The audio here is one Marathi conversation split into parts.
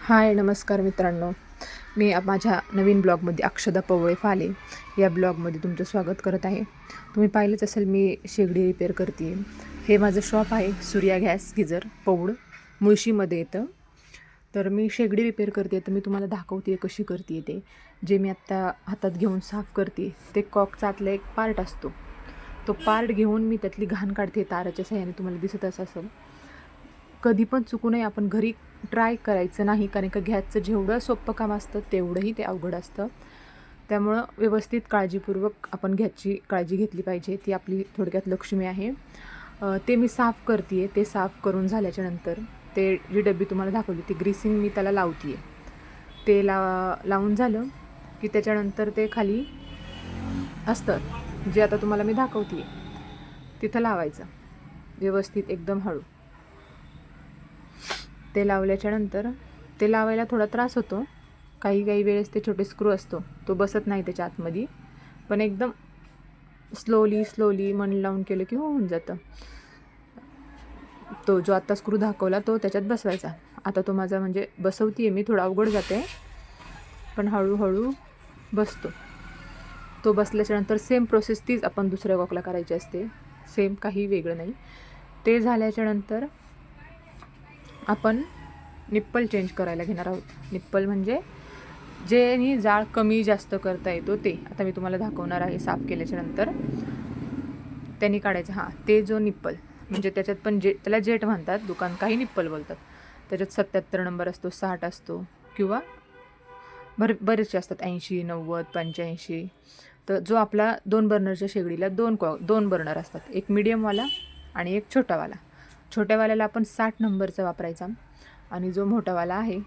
हाय नमस्कार मित्रांनो, मी माझ्या नवीन ब्लॉगमध्ये अक्षदा पवळे फाले या ब्लॉगमध्ये तुमचं स्वागत करत आहे. तुम्ही पाहिलंच असेल मी शेगडी रिपेअर करते आहे. हे माझं शॉप आहे सूर्या गॅस गिझर पौड मुळशीमध्ये येतं. तर मी शेगडी रिपेअर करते तर मी तुम्हाला दाखवते कशी करते ते. जे मी आत्ता हातात घेऊन साफ करते ते कॉकचा आतला एक पार्ट असतो, तो पार्ट घेऊन मी त्यातली घाण काढते ताराच्या साहाय्याने. तुम्हाला दिसतच असेल. कधी पण चुकू नये आपण घरी ट्राय करायचं नाही, कारण का गॅसचं जेवढं सोपं काम असतं तेवढंही ते अवघड असतं. त्यामुळं व्यवस्थित काळजीपूर्वक आपण गॅसची काळजी घेतली पाहिजे. ती आपली थोडक्यात लक्ष्मी आहे. ते मी साफ करते आहे. ते साफ करून झाल्याच्यानंतर ते जी डब्बी तुम्हाला दाखवली ती ग्रीसिंग मी त्याला लावते आहे. ते लावून झालं की त्याच्यानंतर ते खाली असतं जे आता तुम्हाला मी दाखवते आहे तिथं लावायचं व्यवस्थित एकदम हळू. ते लावल्याच्यानंतर ते लावायला थोडा त्रास होतो. काही वेळेस ते छोटे स्क्रू असतो तो बसत नाही त्याच्या आतमध्ये, पण एकदम स्लोली मन लावून केलं की होऊन जातं. तो जो आत्ता स्क्रू दाखवला तो त्याच्यात बसवायचा. आता तो माझा म्हणजे बसवती आहे मी, थोडा अवघड जाते पण हळूहळू बसतो. तो बसल्याच्यानंतर सेम प्रोसेस तीच आपण दुसऱ्या कॉकला करायची असते, सेम काही वेगळं नाही. ते झाल्याच्यानंतर आपण निप्पल चेंज करायला घेणार आहोत. निप्पल म्हणजे जेनी जाळ कमी जास्त करता येतो ते आता मी तुम्हाला दाखवणार आहे. साफ केल्याच्यानंतर त्यांनी काढायचं. ते जो निप्पल म्हणजे त्याच्यात पण त्याला जेट म्हणतात, दुकान काही निप्पल बोलतात. त्याच्यात 77 नंबर असतो, 60 असतो किंवा बरेचसे असतात, 80 90 85. तर जो आपला 2 बर्नरच्या शेगडीला दोन बर्नर असतात, एक मीडियमवाला आणि एक छोटावाला. छोट्यावाल्याला आपण 60 नंबरचा वापरायचा आणि जो मोठावाला आहे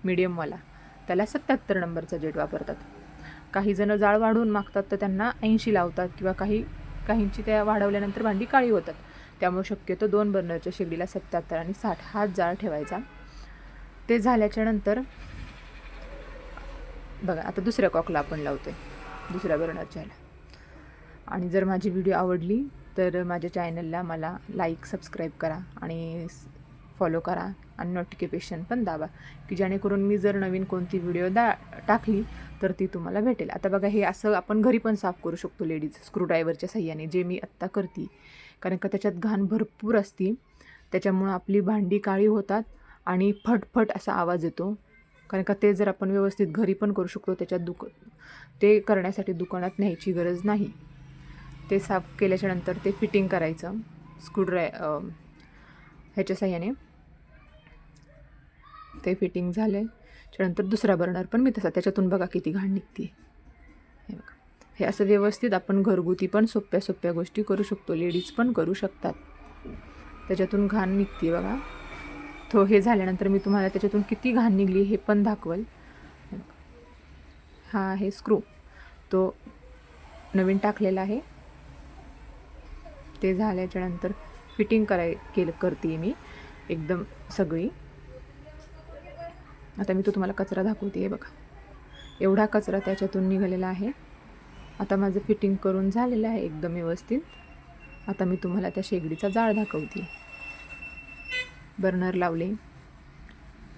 मीडियमवाला त्याला 77 नंबरचा जेट वापरतात. काही जण जाळ वाढवून मागतात तर त्यांना 80 लावतात किंवा काहींची त्या वाढवल्यानंतर भांडी काळी होतात. त्यामुळे शक्यतो 2 बर्नरच्या शेगडीला 77 आणि 60 हा जाळ ठेवायचा. ते झाल्याच्यानंतर बघा आता दुसऱ्या कॉकला आपण लावतो आहे, दुसऱ्या बर्नरच्या ह्याला. आणि जर माझी व्हिडिओ आवडली तर माझ्या चॅनलला मला लाईक सबस्क्राईब करा आणि फॉलो करा आणि नोटिफिकेशन पण दाबा की जेणेकरून मी जर नवीन कोणती व्हिडिओ टाकली तर ती तुम्हाला भेटेल. आता बघा हे असं आपण घरी पण साफ करू शकतो लेडीज स्क्रूड्रायव्हरच्या साह्याने, जे मी आत्ता करते. कारण का त्याच्यात घाण भरपूर असते, त्याच्यामुळं आपली भांडी काळी होतात आणि फटफट असा आवाज येतो. कारण का ते जर आपण व्यवस्थित घरी पण करू शकतो, त्याच्यात ते करण्यासाठी दुकानात न्यायची गरज नाही. ते साफ केल्याच्यानंतर ते फिटिंग करायचं ह्याच्या साह्याने. ते फिटिंग झाल्याच्यानंतर दुसरा बर्नर पण मी तसा, त्याच्यातून बघा किती घाण निघते. हे बघा, हे असं व्यवस्थित आपण घरगुती पण सोप्या गोष्टी करू शकतो, लेडीज पण करू शकतात. त्याच्यातून घाण निघते बघा. हे झाल्यानंतर मी तुम्हाला त्याच्यातून किती घाण निघली हे पण दाखवेल. हा आहे स्क्रू, तो नवीन टाकलेला आहे. ते झाल्याच्यानंतर फिटिंग करते मी एकदम सगळी. आता मी तुम्हाला कचरा दाखवते आहे बघा, एवढा कचरा त्याच्यातून निघालेला आहे. आता माझं फिटिंग करून झालेलं आहे एकदम व्यवस्थित. आता मी तुम्हाला त्या शेगडीचा जाळ दाखवते. बर्नर लावले.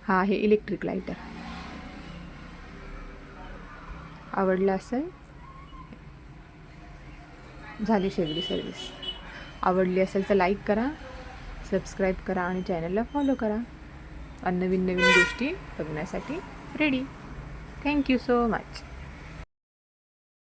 हा आहे इलेक्ट्रिक लाईटर. आवडलं असेल, झाली शेगडी सर्विस. आवडली असेल तर लाईक करा, सबस्क्राईब करा आणि चॅनलला फॉलो करा. आणि नवीन गोष्टी बघण्यासाठी रेडी. Thank you so much.